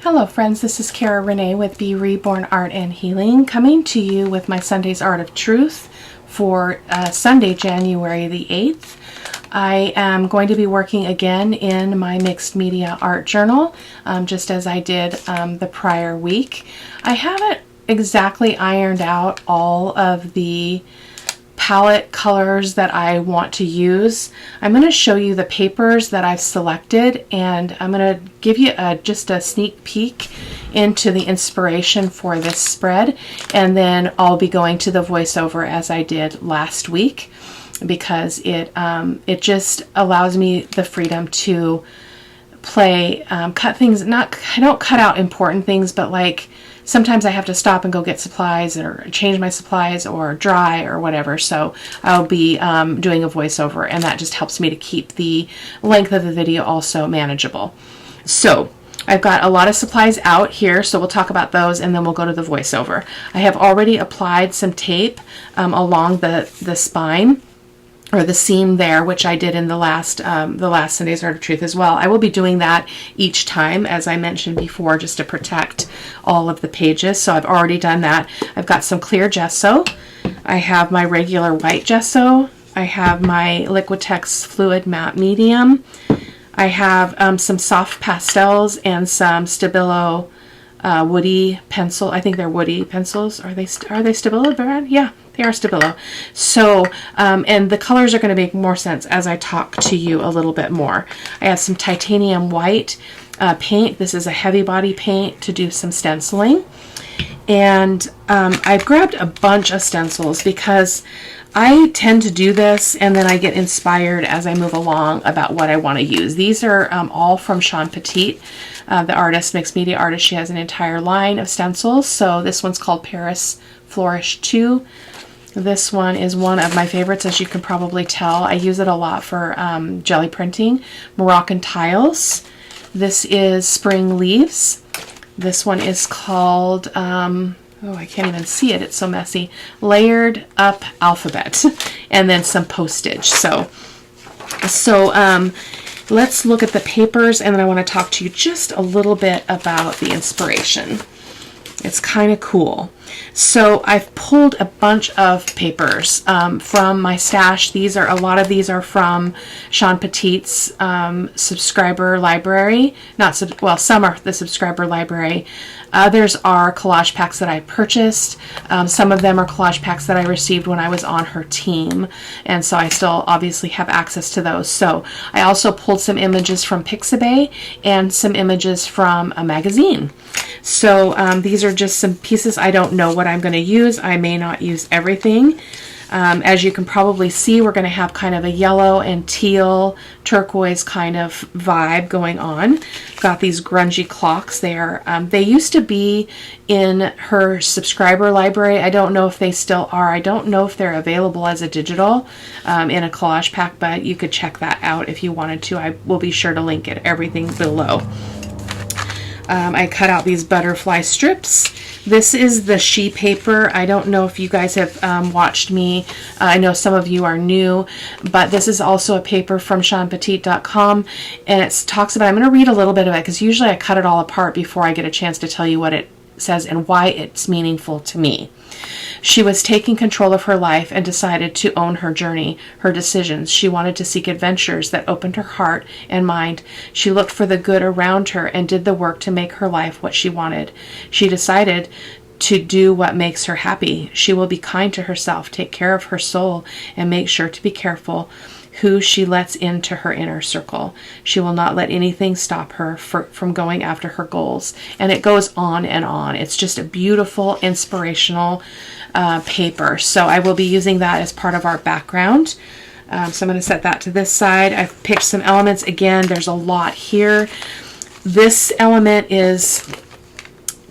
Hello friends, this is Cara-Renee with B.Reborn Art and Healing, coming to you with my Sunday's Art of Truth for Sunday, January the 8th. I am going to be working again in my mixed media art journal, just as I did the prior week. I haven't exactly ironed out all of the palette colors that I want to use. I'm going to show you the papers that I've selected, and I'm going to give you just a sneak peek into the inspiration for this spread, and then I'll be going to the voiceover as I did last week, because it just allows me the freedom to play, cut things, I don't cut out important things, but like sometimes I have to stop and go get supplies or change my supplies or dry or whatever. So I'll be doing a voiceover, and that just helps me to keep the length of the video also manageable. So I've got a lot of supplies out here, so we'll talk about those and then we'll go to the voiceover. I have already applied some tape along the spine, or the seam there, which I did in the last Sunday's Art of Truth as well. I will be doing that each time, as I mentioned before, just to protect all of the pages. So I've already done that. I've got some clear gesso. I have my regular white gesso. I have my Liquitex Fluid Matte Medium. I have some soft pastels and some Stabilo woody pencil. I think they're woody pencils. Are they Stabilo brand? Yeah, they are Stabilo. So, and the colors are going to make more sense as I talk to you a little bit more. I have some titanium white paint. This is a heavy body paint to do some stenciling. And I've grabbed a bunch of stencils because I tend to do this and then I get inspired as I move along about what I want to use. These are all from Shawn Petit, the artist, mixed media artist. She has an entire line of stencils. So this one's called Paris Flourish 2. This one is one of my favorites, as you can probably tell. I use it a lot for jelly printing. Moroccan Tiles. This is Spring Leaves. This one is called, oh, I can't even see it. It's so messy. Layered Up Alphabet. And then some postage. So let's look at the papers, and then I want to talk to you just a little bit about the inspiration. It's kind of cool. So I've pulled a bunch of papers from my stash. A lot of these are from Shawn Petit's subscriber library. Some are the subscriber library. Others are collage packs that I purchased. Some of them are collage packs that I received when I was on her team, and so I still obviously have access to those. So I also pulled some images from Pixabay and some images from a magazine. So these are just some pieces. I don't know what I'm going to use. I may not use everything. As you can probably see, we're going to have kind of a yellow and teal turquoise kind of vibe going on. Got these grungy clocks there. They used to be in her subscriber library. I don't know if they still are. I don't know if they're available as a digital in a collage pack, but you could check that out if you wanted to. I will be sure to link it, everything below. I cut out these butterfly strips. This is the She paper. I don't know if you guys have watched me. I know some of you are new, but this is also a paper from ShawnPetit.com, and it talks about, I'm going to read a little bit of it because usually I cut it all apart before I get a chance to tell you what it says and why it's meaningful to me. She was taking control of her life and decided to own her journey, her decisions. She wanted to seek adventures that opened her heart and mind. She looked for the good around her and did the work to make her life what she wanted. She decided to do what makes her happy. She will be kind to herself, take care of her soul, and make sure to be careful who she lets into her inner circle. She will not let anything stop her from going after her goals. And it goes on and on. It's just a beautiful, inspirational paper. So I will be using that as part of our background. So I'm going to set that to this side. I've picked some elements. Again, there's a lot here. This element is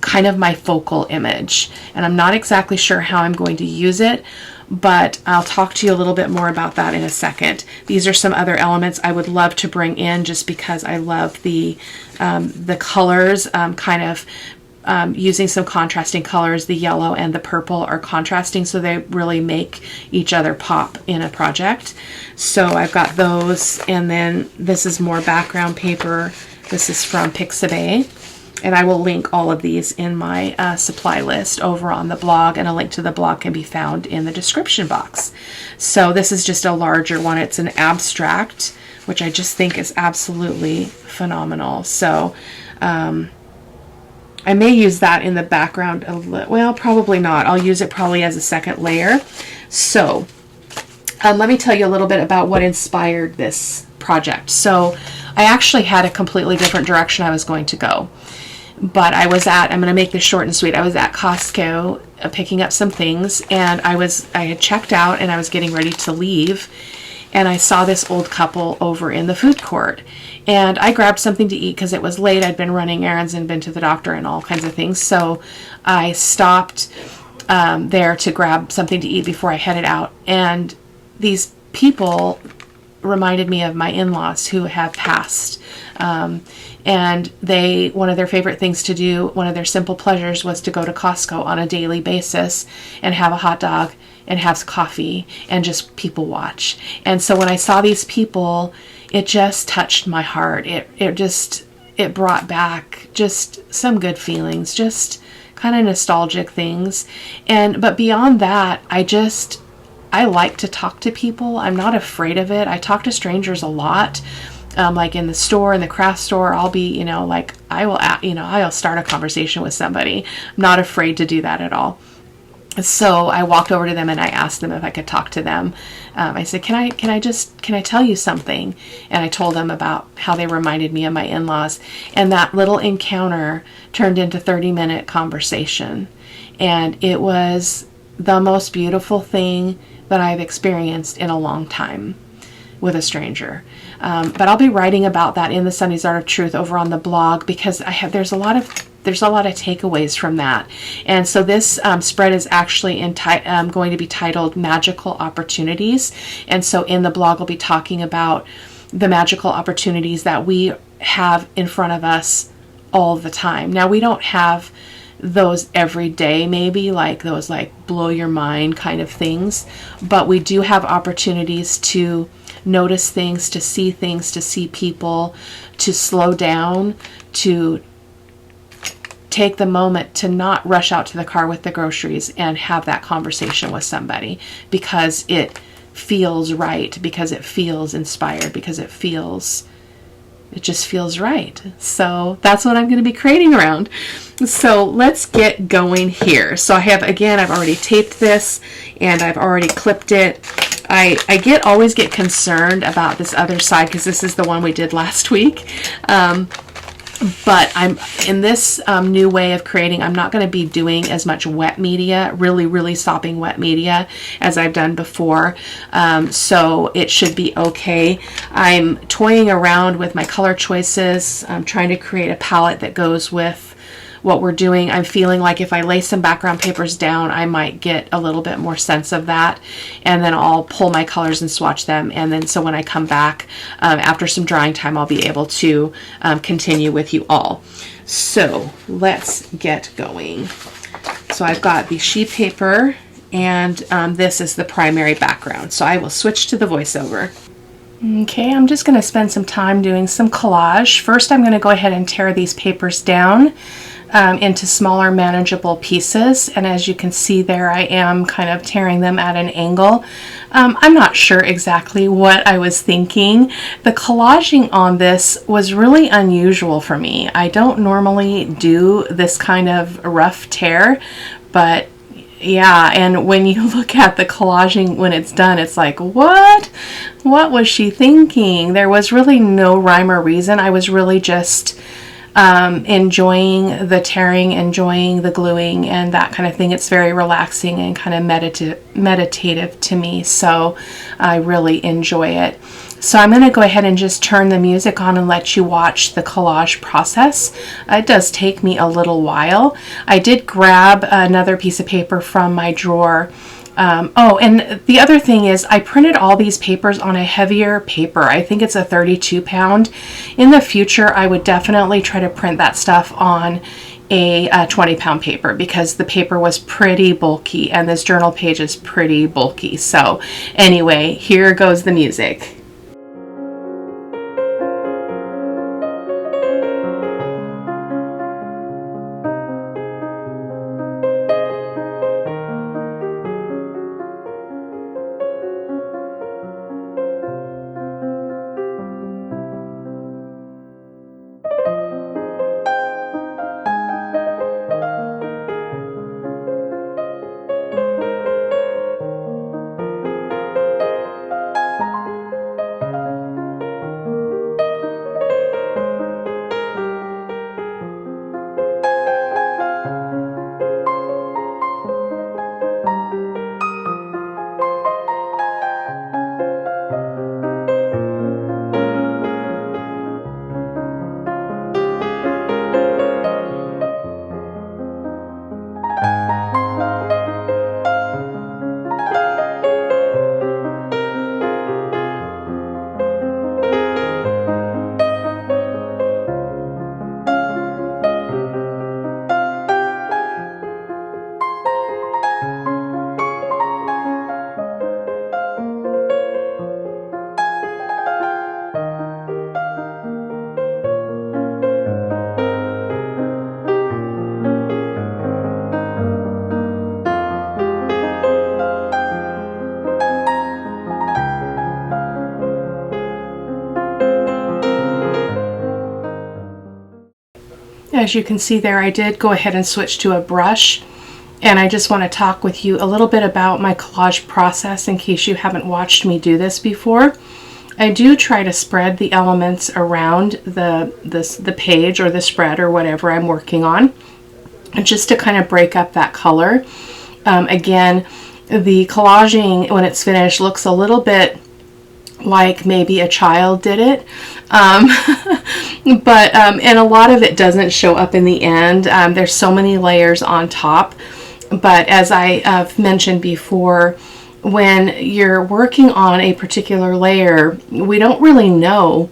kind of my focal image, and I'm not exactly sure how I'm going to use it, but I'll talk to you a little bit more about that in a second. These are some other elements I would love to bring in just because I love the colors, using some contrasting colors. The yellow and the purple are contrasting, so they really make each other pop in a project. So I've got those, and then this is more background paper. This is from Pixabay. And I will link all of these in my supply list over on the blog, and a link to the blog can be found in the description box. So this is just a larger one. It's an abstract, which I just think is absolutely phenomenal. So I may use that in the background a little. Well, probably not. I'll use it probably as a second layer. So let me tell you a little bit about what inspired this project. So I actually had a completely different direction I was going to go. But I'm going to make this short and sweet. I was at Costco picking up some things, and I had checked out and I was getting ready to leave, and I saw this old couple over in the food court, and I grabbed something to eat because it was late. I'd been running errands and been to the doctor and all kinds of things. So I stopped there to grab something to eat before I headed out, and these people reminded me of my in-laws who have passed. And one of their favorite things to do, one of their simple pleasures, was to go to Costco on a daily basis and have a hot dog and have coffee and just people watch. And so when I saw these people, it just touched my heart. It brought back just some good feelings, just kind of nostalgic things. But beyond that, I like to talk to people. I'm not afraid of it. I talk to strangers a lot. Like in the store, in the craft store, I'll be, I'll start a conversation with somebody. I'm not afraid to do that at all. So I walked over to them and I asked them if I could talk to them. I said, can I tell you something? And I told them about how they reminded me of my in-laws. And that little encounter turned into 30-minute conversation. And it was the most beautiful thing that I've experienced in a long time with a stranger. But I'll be writing about that in the Sunday's Art of Truth over on the blog, because there's a lot of takeaways from that. And so this spread is actually going to be titled Magical Opportunities. And so in the blog, I'll be talking about the magical opportunities that we have in front of us all the time. Now, we don't have those every day, maybe like those blow your mind kind of things, but we do have opportunities to notice things, to see people, to slow down, to take the moment to not rush out to the car with the groceries and have that conversation with somebody because it feels right, because it feels inspired, because it just feels right. So that's what I'm going to be creating around. So let's get going here. So I've already taped this and I've already clipped it. I always get concerned about this other side because this is the one we did last week. But I'm in this new way of creating, I'm not going to be doing as much wet media, really sopping wet media as I've done before. So it should be okay. I'm toying around with my color choices. I'm trying to create a palette that goes with what we're doing. I'm feeling like if I lay some background papers down, I might get a little bit more sense of that. And then I'll pull my colors and swatch them. And then so when I come back after some drying time, I'll be able to continue with you all. So let's get going. So I've got the sheet paper and this is the primary background. So I will switch to the voiceover. Okay, I'm just going to spend some time doing some collage. First, I'm going to go ahead and tear these papers down into smaller manageable pieces, and as you can see there, I am kind of tearing them at an angle. I'm not sure exactly what I was thinking. The collaging on this was really unusual for me. I don't normally do this kind of rough tear, but yeah, and when you look at the collaging when it's done, it's like, what was she thinking? There was really no rhyme or reason. I was really just enjoying the tearing, enjoying the gluing and that kind of thing. It's very relaxing and kind of meditative to me, so I really enjoy it. So I'm going to go ahead and just turn the music on and let you watch the collage process. It does take me a little while. I did grab another piece of paper from my drawer. Oh, and the other thing is I printed all these papers on a heavier paper. I think it's a 32 pound. In the future, I would definitely try to print that stuff on a 20 pound paper because the paper was pretty bulky and this journal page is pretty bulky. So anyway, here goes the music. as you can see there, I did go ahead and switch to a brush, and I just want to talk with you a little bit about my collage process in case you haven't watched me do this before. I do try to spread the elements around the page or the spread or whatever I'm working on, just to kind of break up that color. Again, the collaging when it's finished looks a little bit like maybe a child did it, but and a lot of it doesn't show up in the end. There's so many layers on top, but as I've mentioned before, when you're working on a particular layer, we don't really know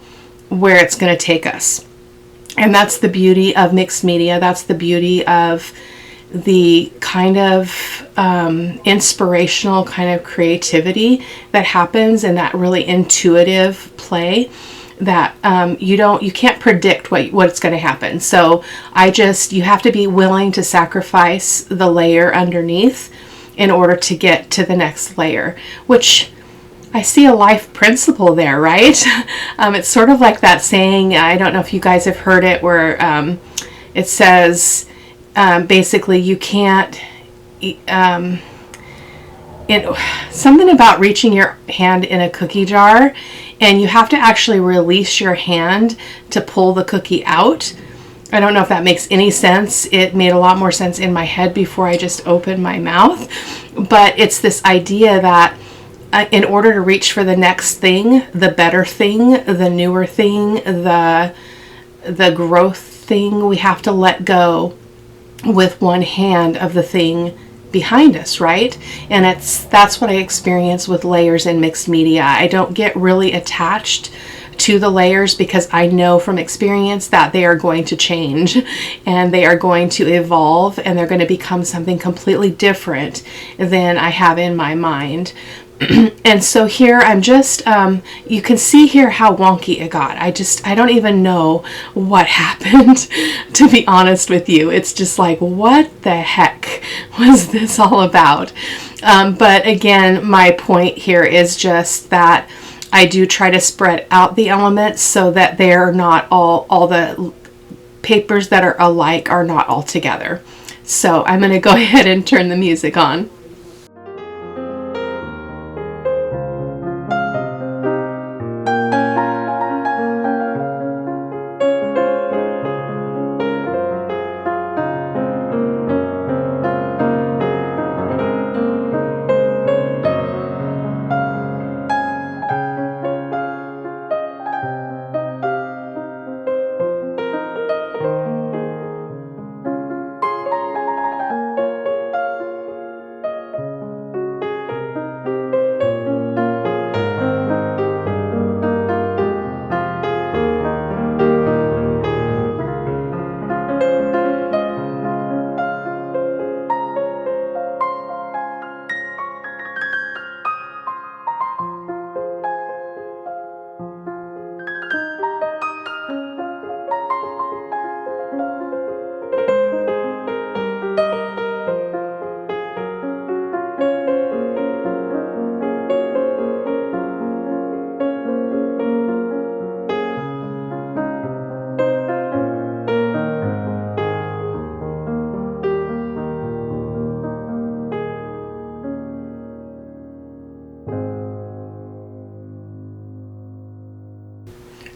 where it's going to take us. And that's the beauty of mixed media. That's the beauty of the kind of inspirational kind of creativity that happens in that really intuitive play that you can't predict what's going to happen. So you have to be willing to sacrifice the layer underneath in order to get to the next layer, which I see a life principle there, right? It's sort of like that saying, I don't know if you guys have heard it, where it says basically you can't, something about reaching your hand in a cookie jar, and you have to actually release your hand to pull the cookie out. I don't know if that makes any sense. It made a lot more sense in my head before I just opened my mouth. But it's this idea that in order to reach for the next thing, the better thing, the newer thing, the growth thing, we have to let go with one hand of the thing behind us, right? And that's what I experience with layers in mixed media. I don't get really attached to the layers because I know from experience that they are going to change and they are going to evolve and they're going to become something completely different than I have in my mind. And so here I'm just, you can see here how wonky it got. I don't even know what happened, to be honest with you. It's just like, what the heck was this all about? But again, my point here is just that I do try to spread out the elements so that they're not all the papers that are alike are not all together. So I'm going to go ahead and turn the music on.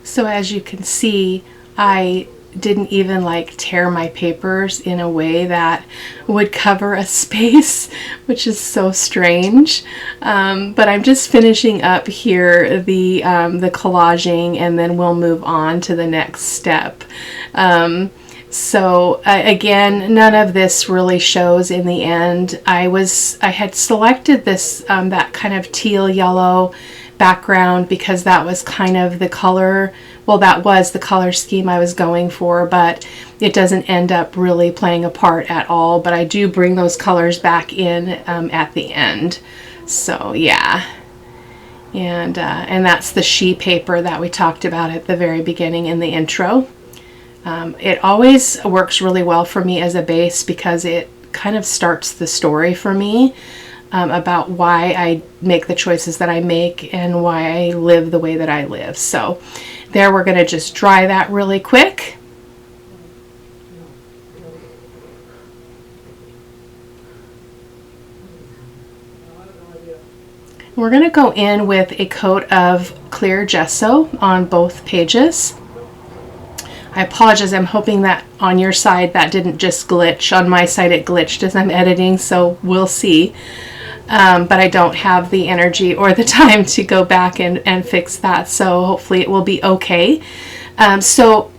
So as you can see, I didn't even like tear my papers in a way that would cover a space, which is so strange. But I'm just finishing up here the collaging, and then we'll move on to the next step. So again, none of this really shows in the end. I had selected this that kind of teal yellow background because that was kind of the color, well, that was the color scheme I was going for, but it doesn't end up really playing a part at all. But I do bring those colors back in at the end. So yeah. And that's the she paper that we talked about at the very beginning in the intro. It always works really well for me as a base because it kind of starts the story for me about why I make the choices that I make and why I live the way that I live. So there, we're going to just dry that really quick. We're going to go in with a coat of clear gesso on both pages. I apologize, I'm hoping that on your side that didn't just glitch. On my side it glitched as I'm editing, so we'll see. But I don't have the energy or the time to go back and fix that, so hopefully it will be okay. So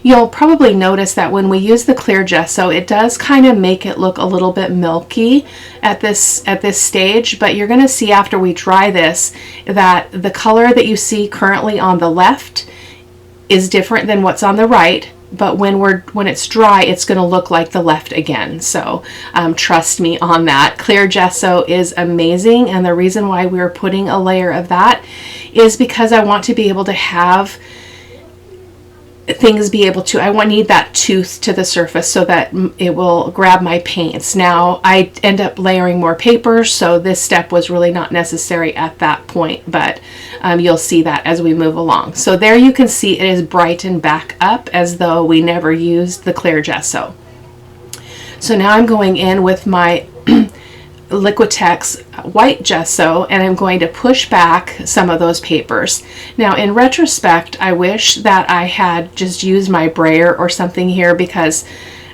you'll probably notice that when we use the clear gesso, it does kind of make it look a little bit milky at this stage, but you're going to see after we dry this that the color that you see currently on the left is different than what's on the right, but when it's dry, it's going to look like the left again. So trust me on that. Clear gesso is amazing, and the reason why we're putting a layer of that is because I want to be able to have things need that tooth to the surface so that it will grab my paints. Now I end up layering more paper, so this step was really not necessary at that point, but you'll see that as we move along. So there you can see it is brightened back up as though we never used the clear gesso. So now I'm going in with my Liquitex white gesso, and I'm going to push back some of those papers. Now in retrospect, I wish that I had just used my brayer or something here, because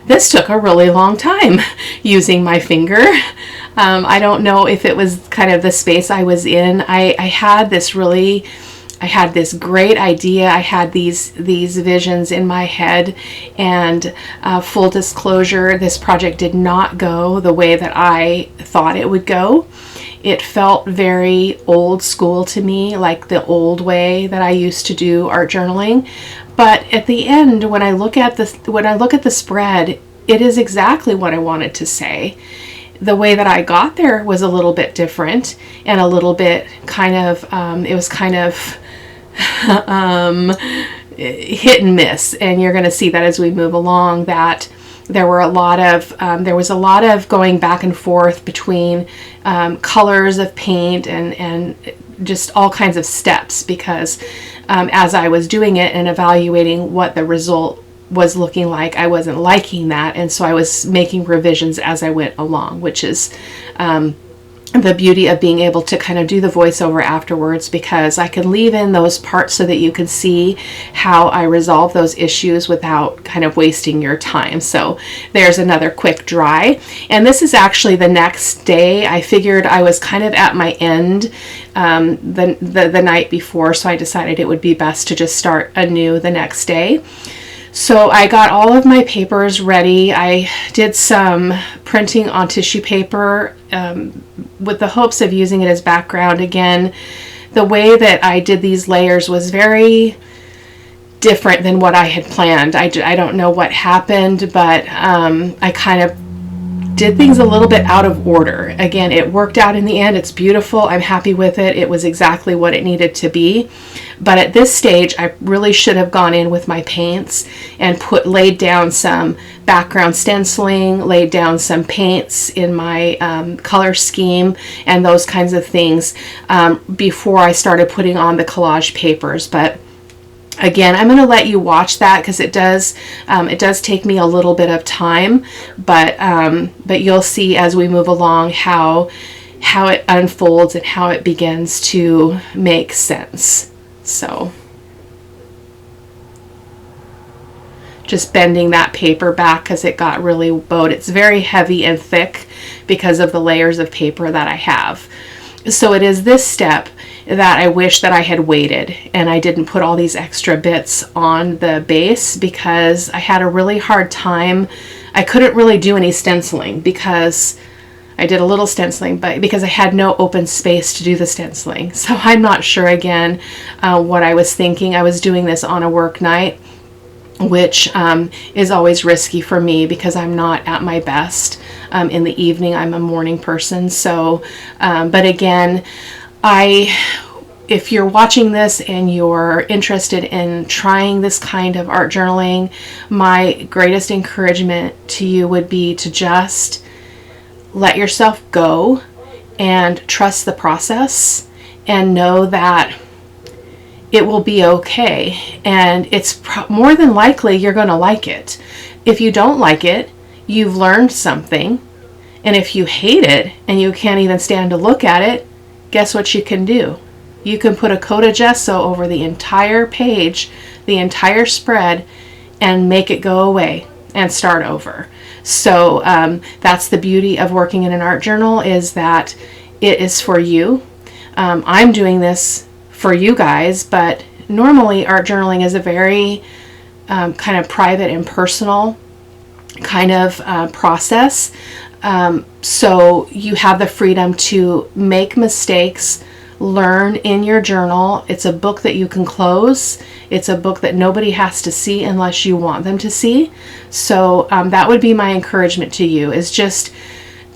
this took a really long time using my finger. I don't know if it was kind of the space I was in. I had this great idea. I had these visions in my head, and full disclosure, this project did not go the way that I thought it would go. It felt very old school to me, like the old way that I used to do art journaling. But at the end, when I look at the spread, it is exactly what I wanted to say. The way that I got there was a little bit different, and a little bit kind of it was kind of hit and miss, and you're going to see that as we move along, that there was a lot of going back and forth between colors of paint and just all kinds of steps, because as I was doing it and evaluating what the result was looking like, I wasn't liking that, and so I was making revisions as I went along, which is the beauty of being able to kind of do the voiceover afterwards, because I can leave in those parts so that you can see how I resolve those issues without kind of wasting your time. So there's another quick dry, and this is actually the next day. I figured I was kind of at my end the night before, so I decided it would be best to just start anew the next day. So I got all of my papers ready. I did some printing on tissue paper with the hopes of using it as background. Again, the way that I did these layers was very different than what I had planned. I don't know what happened, but I kind of did things a little bit out of order. Again, it worked out in the end. It's beautiful. I'm happy with it. It was exactly what it needed to be. But at this stage, I really should have gone in with my paints and laid down some background stenciling, laid down some paints in my color scheme and those kinds of things before I started putting on the collage papers. But again, I'm going to let you watch that, because it does take me a little bit of time, but you'll see as we move along how it unfolds and how it begins to make sense. So just bending that paper back because it got really bowed. It's very heavy and thick because of the layers of paper that I have. So it is this step that I wish that I had waited and I didn't put all these extra bits on the base, because I had a really hard time. I couldn't really do any stenciling, because I did a little stenciling, but because I had no open space to do the stenciling. So I'm not sure again what I was thinking. I was doing this on a work night, which is always risky for me because I'm not at my best in the evening. I'm a morning person. So, but again, if you're watching this and you're interested in trying this kind of art journaling, my greatest encouragement to you would be to just let yourself go and trust the process and know that it will be okay. And it's more than likely you're going to like it. If you don't like it, you've learned something, And if you hate it and you can't even stand to look at it, guess what you can do? You can put a coat of gesso over the entire page, the entire spread, and make it go away and start over. So that's the beauty of working in an art journal, is that it is for you. I'm doing this for you guys, but normally art journaling is a very kind of private and personal kind of process. So you have the freedom to make mistakes, learn in your journal. It's a book that you can close. It's a book that nobody has to see unless you want them to see. So that would be my encouragement to you, is just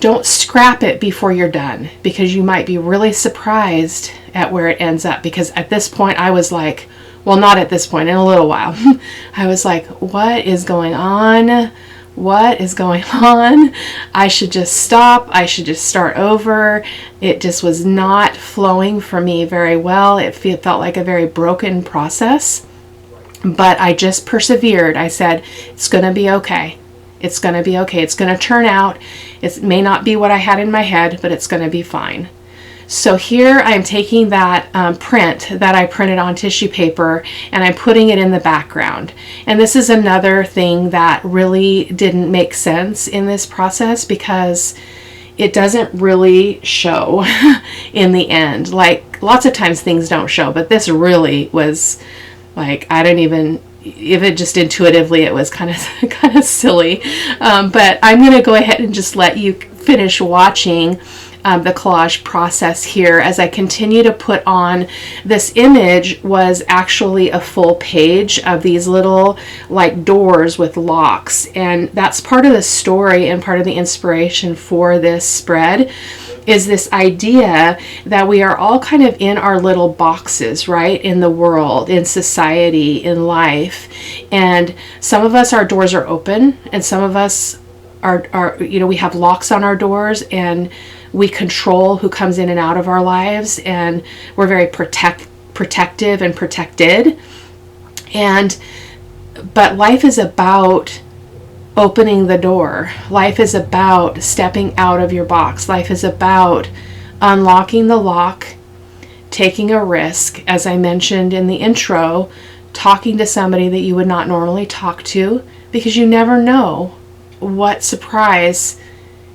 don't scrap it before you're done, because you might be really surprised at where it ends up. Because at this point I was like, well, not at this point, in a little while, I was like, what is going on? What is going on? I should just stop. I should just start over. It just was not flowing for me very well. It felt like a very broken process, but I just persevered. I said, it's going to be okay. It's going to be okay. It's going to turn out. It may not be what I had in my head, but it's going to be fine. So here I'm taking that print that I printed on tissue paper, and I'm putting it in the background. And this is another thing that really didn't make sense in this process, because it doesn't really show in the end. Like, lots of times things don't show, but this really was like, I don't even, if it just intuitively, it was kind of silly. But I'm going to go ahead and just let you finish watching the collage process here as I continue to put on. This image was actually a full page of these little like doors with locks, and that's part of the story and part of the inspiration for this spread, is this idea that we are all kind of in our little boxes, right, in the world, in society, in life. And some of us, our doors are open, and some of us are we have locks on our doors, and we control who comes in and out of our lives, and we're very protective and protected. But life is about opening the door. Life is about stepping out of your box. Life is about unlocking the lock, taking a risk, as I mentioned in the intro, talking to somebody that you would not normally talk to, because you never know what surprise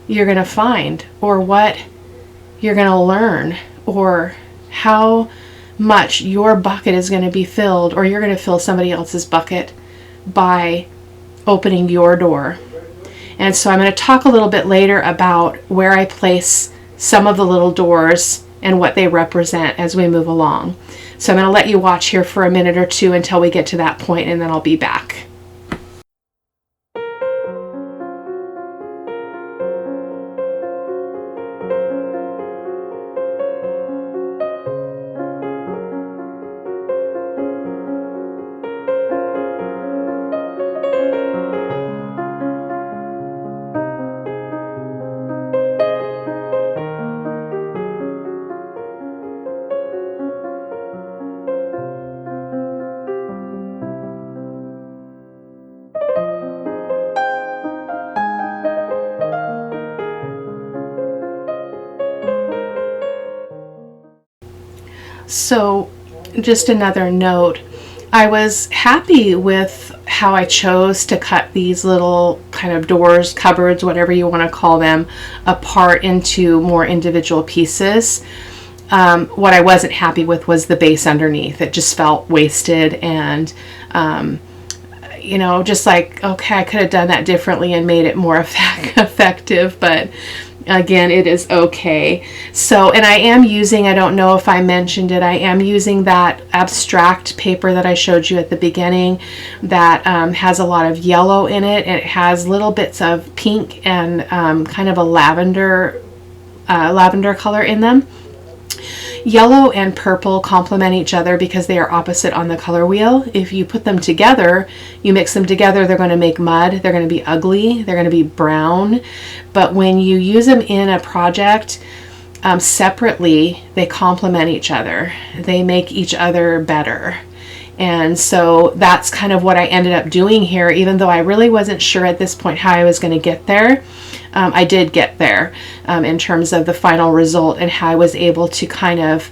you're going to find, or what you're going to learn, or how much your bucket is going to be filled, or you're going to fill somebody else's bucket by opening your door. And so I'm going to talk a little bit later about where I place some of the little doors and what they represent as we move along. So I'm going to let you watch here for a minute or two until we get to that point, and then I'll be back. So just another note, I was happy with how I chose to cut these little kind of doors, cupboards, whatever you want to call them, apart into more individual pieces. What I wasn't happy with was the base underneath. It just felt wasted, and just like, okay, I could have done that differently and made it more effective, but again, it is okay. So, and I am using, I don't know if I mentioned it, I am using that abstract paper that I showed you at the beginning that has a lot of yellow in it, and it has little bits of pink and kind of a lavender color in them. Yellow and purple complement each other because they are opposite on the color wheel. If you put them together, you mix them together, they're going to make mud, they're going to be ugly, they're going to be brown. But when you use them in a project separately, they complement each other. They make each other better. And so that's kind of what I ended up doing here, even though I really wasn't sure at this point how I was going to get there. I did get there in terms of the final result and how I was able to kind of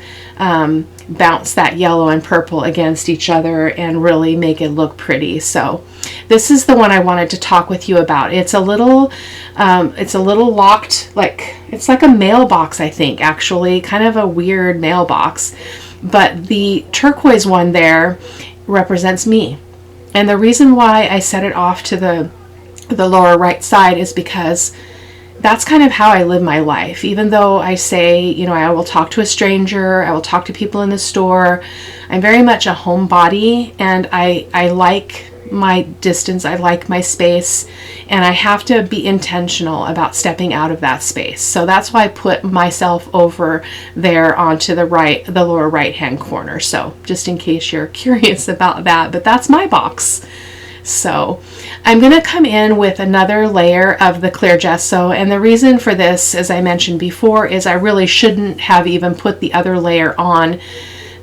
bounce that yellow and purple against each other and really make it look pretty. So this is the one I wanted to talk with you about. It's a little locked, like it's like a mailbox, I think, actually, kind of a weird mailbox. But the turquoise one there represents me. And the reason why I set it off to the lower right side is because that's kind of how I live my life. Even though I say, you know, I will talk to a stranger, I will talk to people in the store, I'm very much a homebody, and I like my distance, I like my space, and I have to be intentional about stepping out of that space. So that's why I put myself over there onto the right, the lower right hand corner. So just in case you're curious about that, but that's my box. So I'm going to come in with another layer of the clear gesso, and the reason for this, as I mentioned before, is I really shouldn't have even put the other layer on,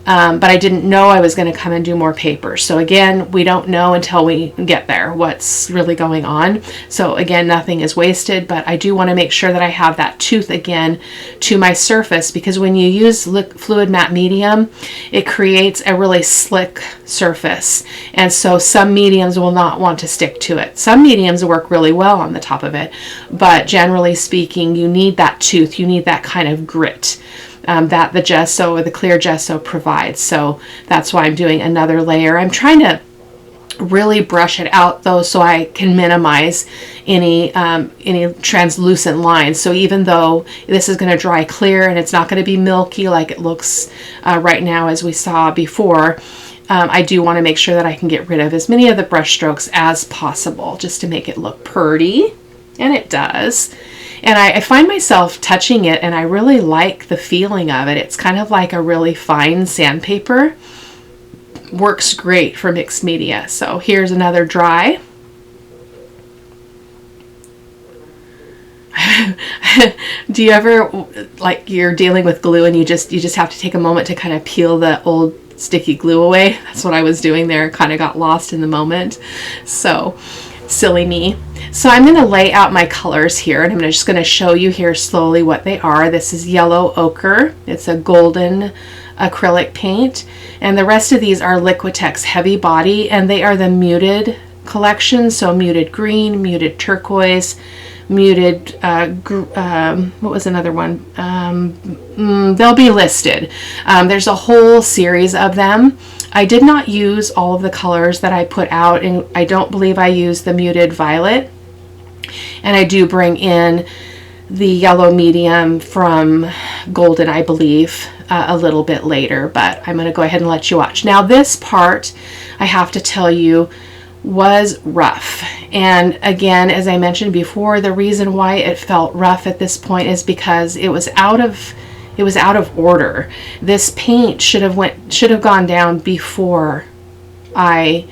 but I didn't know I was going to come and do more papers. So again, we don't know until we get there what's really going on. So again, nothing is wasted, but I do want to make sure that I have that tooth again to my surface, because when you use fluid matte medium, it creates a really slick surface. And so some mediums will not want to stick to it. Some mediums work really well on the top of it, but generally speaking, you need that tooth, you need that kind of grit. That the gesso or the clear gesso provides. So that's why I'm doing another layer. I'm trying to really brush it out though, so I can minimize any translucent lines. So even though this is going to dry clear and it's not going to be milky like it looks right now as we saw before, I do want to make sure that I can get rid of as many of the brush strokes as possible just to make it look pretty, and it does. And I find myself touching it, and I really like the feeling of it. It's kind of like a really fine sandpaper. Works great for mixed media. So here's another dry. Do you ever, like, you're dealing with glue and you just have to take a moment to kind of peel the old sticky glue away? That's what I was doing there. Kind of got lost in the moment. So silly me. So I'm going to lay out my colors here, and I'm just going to show you here slowly what they are. This is yellow ochre. It's a golden acrylic paint, and the rest of these are Liquitex heavy body, and they are the muted collection. So muted green, muted turquoise, muted what was another one? They'll be listed. There's a whole series of them. I did not use all of the colors that I put out, and I don't believe I used the muted violet. And I do bring in the yellow medium from golden, I believe, a little bit later, but I'm going to go ahead and let you watch. Now this part, I have to tell you, was rough. And again, as I mentioned before, the reason why it felt rough at this point is because it was out of order. This paint should have gone down before I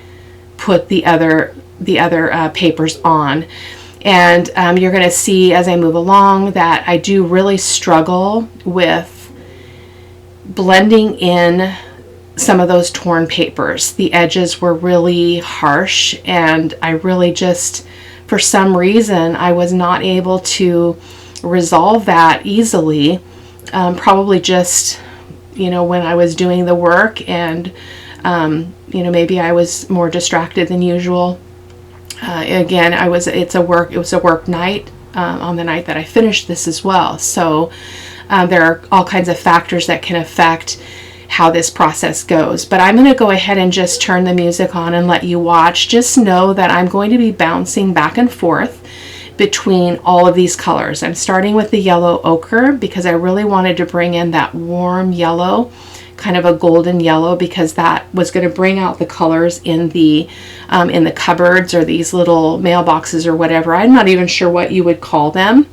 put the other papers on. And you're going to see as I move along that I do really struggle with blending in some of those torn papers. The edges were really harsh, and I really just, for some reason, I was not able to resolve that easily. Probably just, you know, when I was doing the work, and you know, maybe I was more distracted than usual. Again, it was a work night on the night that I finished this as well. So there are all kinds of factors that can affect how this process goes. But I'm going to go ahead and just turn the music on and let you watch. Just know that I'm going to be bouncing back and forth between all of these colors. I'm starting with the yellow ochre because I really wanted to bring in that warm yellow, kind of a golden yellow, because that was going to bring out the colors in the cupboards or these little mailboxes or whatever. I'm not even sure what you would call them.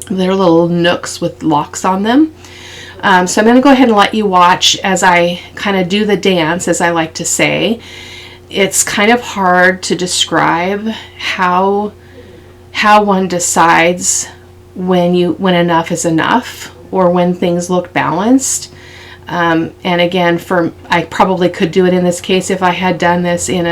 They're little nooks with locks on them. So I'm going to go ahead and let you watch as I kind of do the dance, as I like to say. It's kind of hard to describe how one decides when enough is enough, or when things look balanced. And again, I probably could do it in this case if I had done this in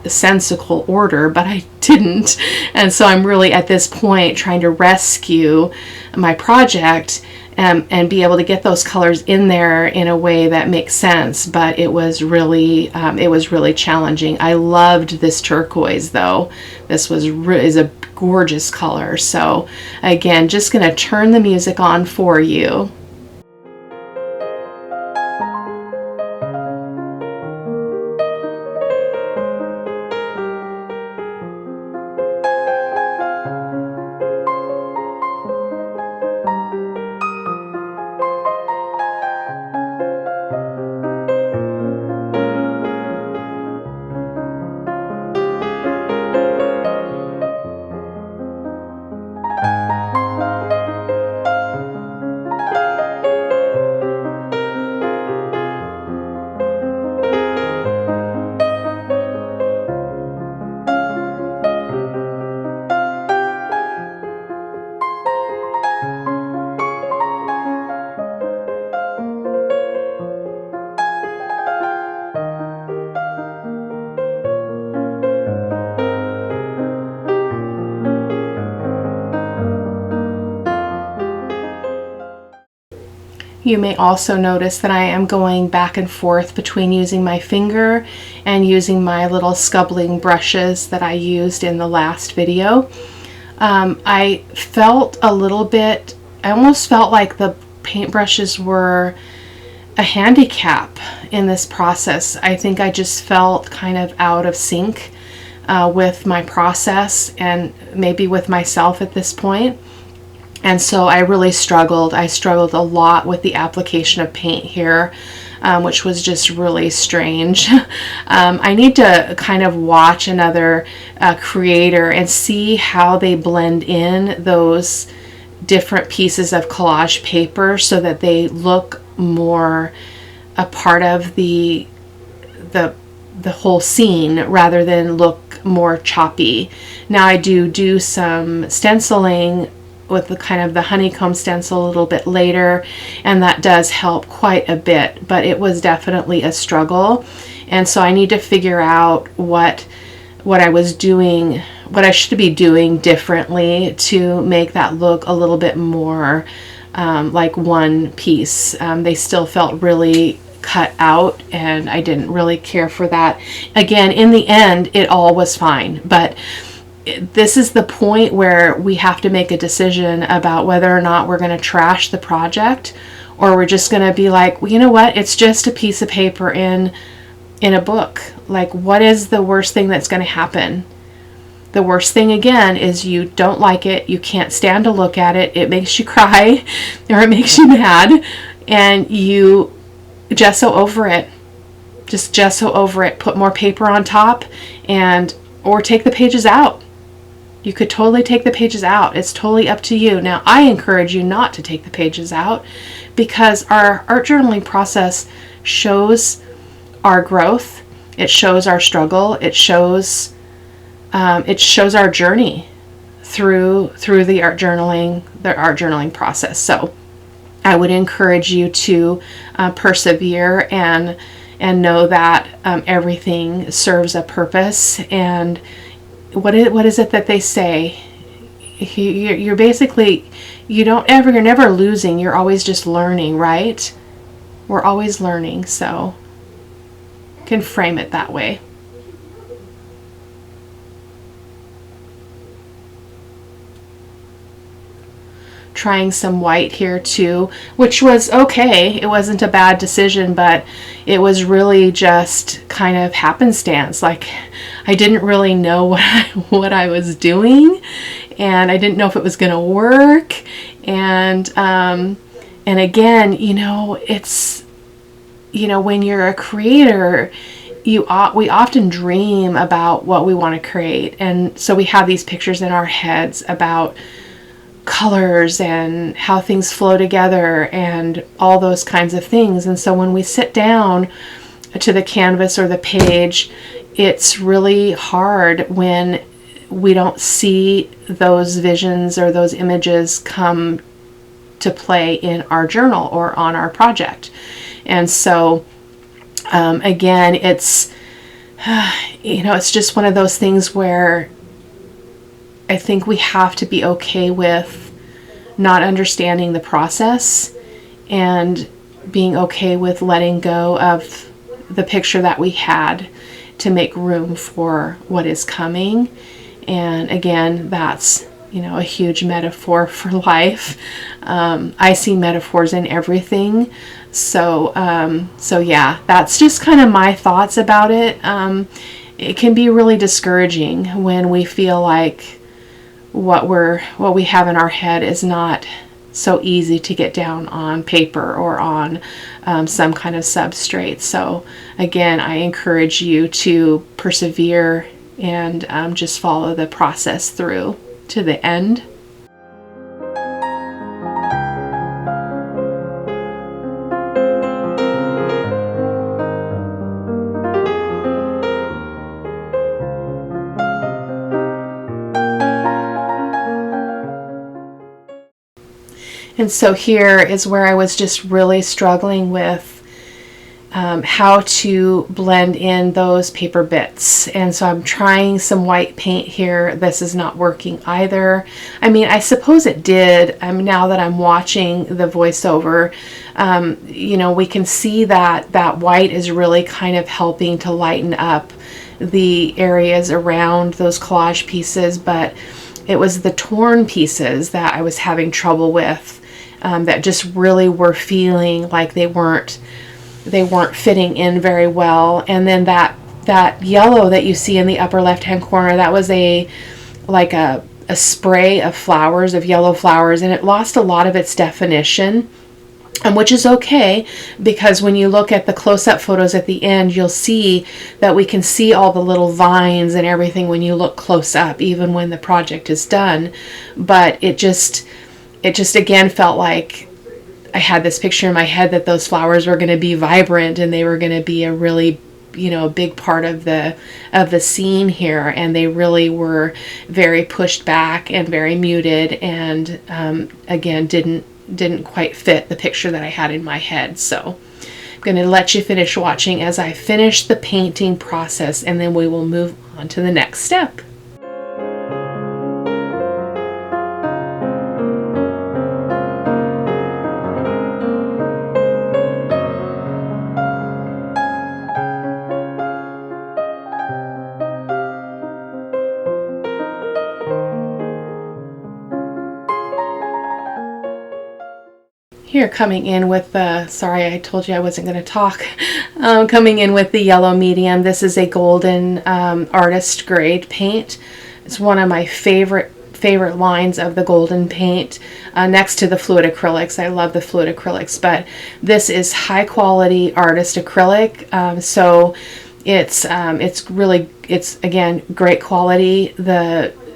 sensical order, but I didn't. And so I'm really at this point trying to rescue my project and be able to get those colors in there in a way that makes sense. But it was really challenging. I loved this turquoise though. This is a gorgeous color. So again, just going to turn the music on for you. You may also notice that I am going back and forth between using my finger and using my little scubbling brushes that I used in the last video. I felt a little bit, I almost felt like the paintbrushes were a handicap in this process. I think I just felt kind of out of sync with my process and maybe with myself at this point. And so I really struggled. I struggled a lot with the application of paint here, which was just really strange. I need to kind of watch another creator and see how they blend in those different pieces of collage paper so that they look more a part of the whole scene rather than look more choppy. Now I do some stenciling with the kind of the honeycomb stencil a little bit later, and that does help quite a bit, but it was definitely a struggle. And so I need to figure out what I was doing, what I should be doing differently to make that look a little bit more like one piece. They still felt really cut out, and I didn't really care for that. Again, in the end, it all was fine, but this is the point where we have to make a decision about whether or not we're going to trash the project, or we're just going to be like, well, you know what, it's just a piece of paper in a book. Like, what is the worst thing that's going to happen? The worst thing, again, is you don't like it, you can't stand to look at it, it makes you cry or it makes you mad, and you gesso over it. Just gesso over it, put more paper on top, or take the pages out. You could totally take the pages out. It's totally up to you. Now, I encourage you not to take the pages out because our art journaling process shows our growth. It shows our struggle. It shows our journey through the art journaling process. So I would encourage you to persevere and know that everything serves a purpose. And what is it that they say? You're basically, you're never losing. You're always just learning, right? We're always learning, so you can frame it that way. Trying some white here too, which was okay. It wasn't a bad decision, but it was really just kind of happenstance. Like, I didn't really know what I was doing, and I didn't know if it was going to work. And again, it's, when you're a creator, we often dream about what we want to create, and so we have these pictures in our heads about colors and how things flow together and all those kinds of things. And so when we sit down to the canvas or the page, it's really hard when we don't see those visions or those images come to play in our journal or on our project. And so again, it's just one of those things where I think we have to be okay with not understanding the process and being okay with letting go of the picture that we had to make room for what is coming. And again, that's, a huge metaphor for life. I see metaphors in everything. So yeah, that's just kind of my thoughts about it. It can be really discouraging when we feel like what we have in our head is not so easy to get down on paper or on some kind of substrate. So again, I encourage you to persevere and just follow the process through to the end. And so here is where I was just really struggling with how to blend in those paper bits. And so I'm trying some white paint here. This is not working either. I mean, I suppose it did. Now that I'm watching the voiceover, we can see that white is really kind of helping to lighten up the areas around those collage pieces, but it was the torn pieces that I was having trouble with, that just really were feeling like they weren't fitting in very well. And then that yellow that you see in the upper left hand corner, that was a spray of flowers, of yellow flowers, and it lost a lot of its definition, which is okay, because when you look at the close-up photos at the end, you'll see that we can see all the little vines and everything when you look close up, even when the project is done. But it just again felt like I had this picture in my head that those flowers were going to be vibrant and they were going to be a really, big part of the scene here, and they really were very pushed back and very muted, and again didn't quite fit the picture that I had in my head. So I'm going to let you finish watching as I finish the painting process, and then we will move on to the next step. Here, coming in with the, sorry, I told you I wasn't going to talk, coming in with the yellow medium. This is a golden artist grade paint. It's one of my favorite lines of the golden paint, next to the fluid acrylics. I love the fluid acrylics, but this is high quality artist acrylic. So it's really, it's again great quality.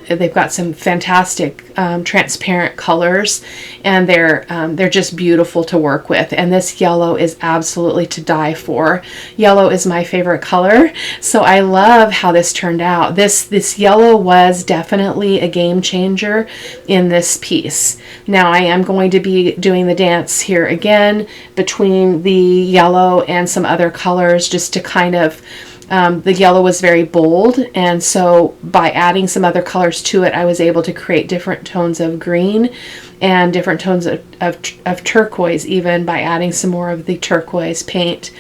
They've got some fantastic transparent colors, and they're just beautiful to work with. And this yellow is absolutely to die for. Yellow is my favorite color, so I love how this turned out. This yellow was definitely a game changer in this piece. Now I am going to be doing the dance here again between the yellow and some other colors, just to kind of the yellow was very bold, and so by adding some other colors to it, I was able to create different tones of green and different tones of turquoise, even by adding some more of the turquoise paint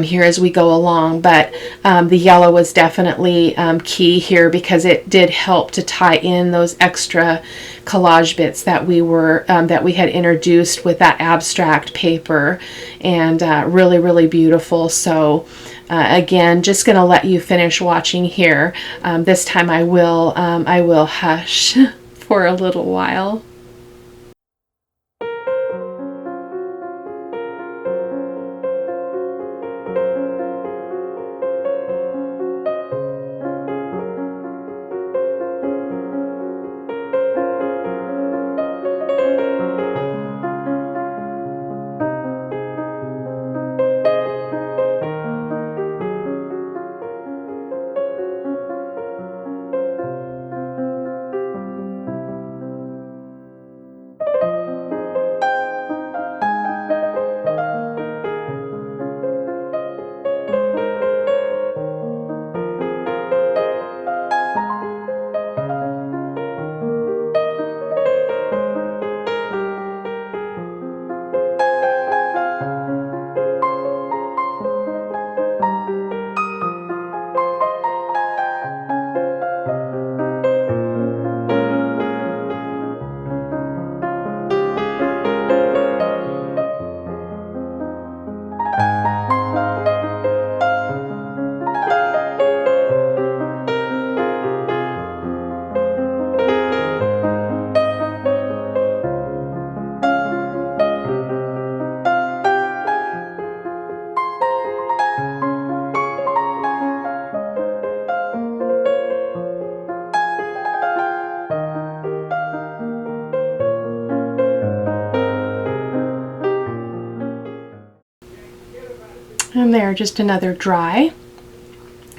here as we go along. But the yellow was definitely key here, because it did help to tie in those extra collage bits that we had introduced with that abstract paper, and really beautiful. So again, just going to let you finish watching here. This time I will hush for a little while. And there, just another dry.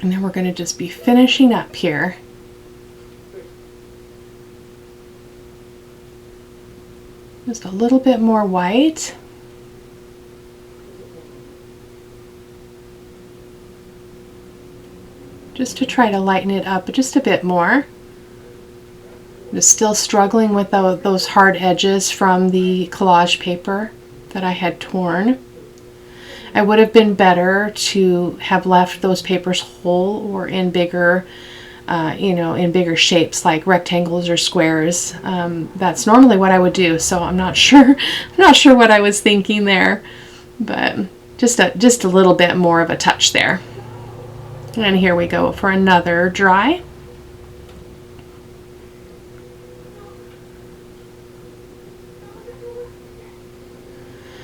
And then we're going to just be finishing up here. Just a little bit more white. Just to try to lighten it up just a bit more. I'm still struggling with those hard edges from the collage paper that I had torn. I would have been better to have left those papers whole or in bigger, in bigger shapes like rectangles or squares. That's normally what I would do, so I'm not sure. I'm not sure what I was thinking there, but just a little bit more of a touch there. And here we go for another dry.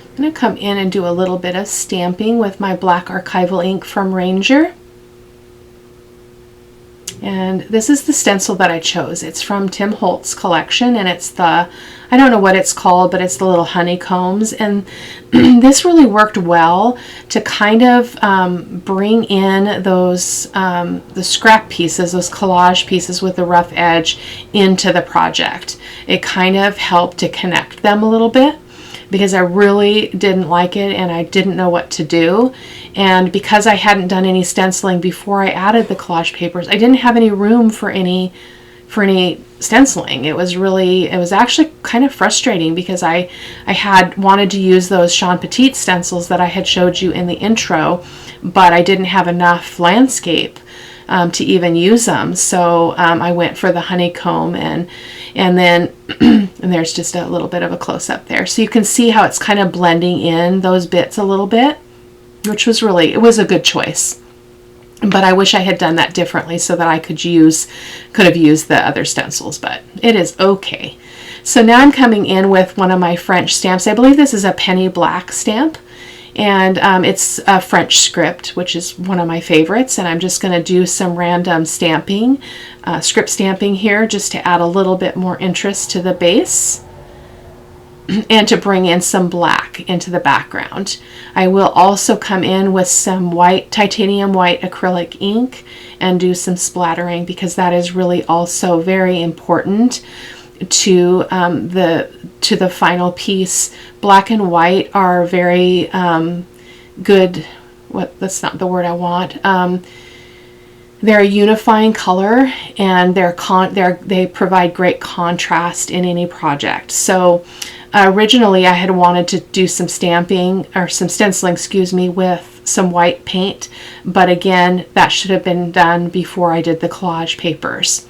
I'm going to come in and do a little bit of stamping with my black archival ink from Ranger. And this is the stencil that I chose. It's from Tim Holtz's collection, and it's the, I don't know what it's called, but it's the little honeycombs. And this really worked well to kind of bring in those, the scrap pieces, those collage pieces with the rough edge into the project. It kind of helped to connect them a little bit, because I really didn't like it and I didn't know what to do. And because I hadn't done any stenciling before I added the collage papers, I didn't have any room for any stenciling. It was actually kind of frustrating, because I had wanted to use those Sean Petit stencils that I had showed you in the intro, but I didn't have enough landscape to even use them. So I went for the honeycomb, and then and there's just a little bit of a close-up there. So you can see how it's kind of blending in those bits a little bit, which was it was a good choice. But I wish I had done that differently so that I could have used the other stencils, but it is okay. So now I'm coming in with one of my French stamps. I believe this is a penny black stamp. And it's a French script, which is one of my favorites. And I'm just going to do some random stamping, script stamping here, just to add a little bit more interest to the base and to bring in some black into the background. I will also come in with some white, titanium white acrylic ink and do some splattering, because that is really also very important to the final piece. Black and white are very good. That's not the word I want. They're a unifying color, and they provide great contrast in any project. So originally I had wanted to do some stamping or some stenciling, with some white paint, but again, that should have been done before I did the collage papers.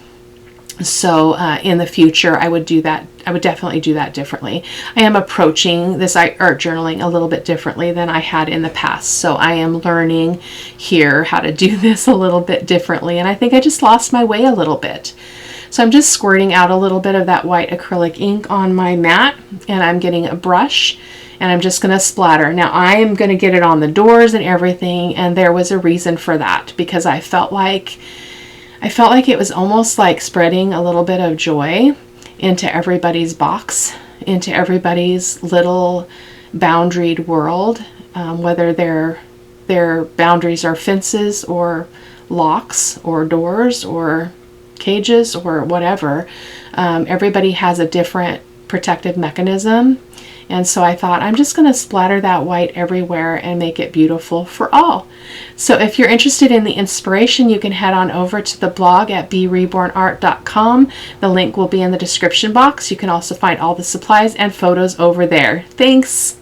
So in the future, I would do that. I would definitely do that differently. I am approaching this art journaling a little bit differently than I had in the past. So I am learning here how to do this a little bit differently. And I think I just lost my way a little bit. So I'm just squirting out a little bit of that white acrylic ink on my mat, and I'm getting a brush, and I'm just going to splatter. Now I am going to get it on the doors and everything. And there was a reason for that, because I felt like it was almost like spreading a little bit of joy into everybody's box, into everybody's little boundaried world, whether their boundaries are fences or locks or doors or cages or whatever. Everybody has a different protective mechanism. And so I thought, I'm just going to splatter that white everywhere and make it beautiful for all. So if you're interested in the inspiration, you can head on over to the blog at B.Rebornart.com. The link will be in the description box. You can also find all the supplies and photos over there. Thanks!